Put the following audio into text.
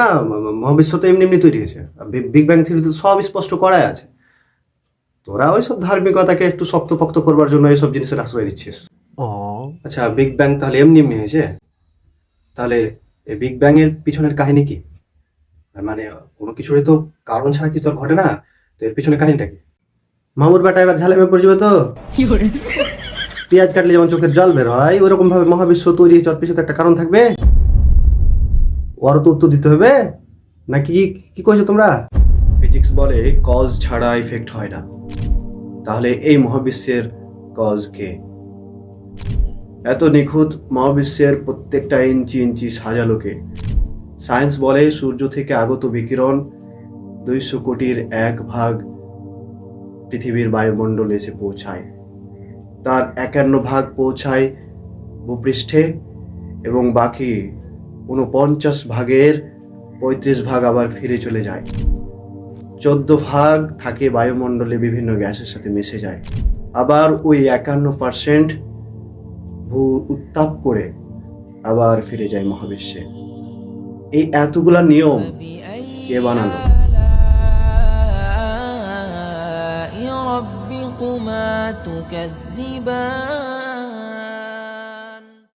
না, মহাবিশ্ব তো এমনি এমনি তৈরি হয়েছে। বিগ ব্যাং থিওরিতে সব স্পষ্ট করাই আছে। তোরা ওইসব ধার্মিকতাকে একটু শক্তপোক্ত করবার জন্য এইসব জিনিসের আশ্রয় দিচ্ছিস। ও আচ্ছা, বিগ ব্যাং তাহলে এমনি এমনি হয়েছে? তাহলে এই বিগ ব্যাং এর পিছনের কাহিনী কি? মানে কোনো কিছুরই তো কারণ ছাড়া কিছু আর ঘটে না। তো এর পিছনে কাহিনীটা কি? মামুর বেটা এবার ঝালেমে পড়ে যাবে তো। পেঁয়াজ কাটলে যেমন চোখের জল বের হয়, ওরকম ভাবে মহাবিশ্ব তৈরি হয়েছে, ওর পিছনে তো একটা কারণ থাকবে। ওরও তো উত্তর দিতে হবে নাকি? কি কইছো তোমরা? ফিজিক্স বলে কজ ছাড়া ইফেক্ট হয় না। তাহলে এই মহাবিশ্বের কজ কে? এত নিখুঁত মহাবিশ্বের প্রত্যেকটা ইঞ্চি ইঞ্চি সাজালো কে? সায়েন্স বলে সূর্য থেকে আগত বিকিরণ 200 কোটির 1 ভাগ পৃথিবীর বায়ুমণ্ডলে এসে পৌঁছায়। তার 51 ভাগ পৌঁছায় ভূপৃষ্ঠে এবং বাকি 49 ভাগের 35 ভাগ আবার ফিরে চলে যায়। 14 ভাগ থাকে বায়ুমণ্ডলে বিভিন্ন গ্যাসের সাথে মিশে যায়। আবার ওই 51% ভূ উত্তাপ করে আবার ফিরে যায় মহাবিশ্বে। এই এতগুলা নিয়ম কে বানালো? ربكما تكذبان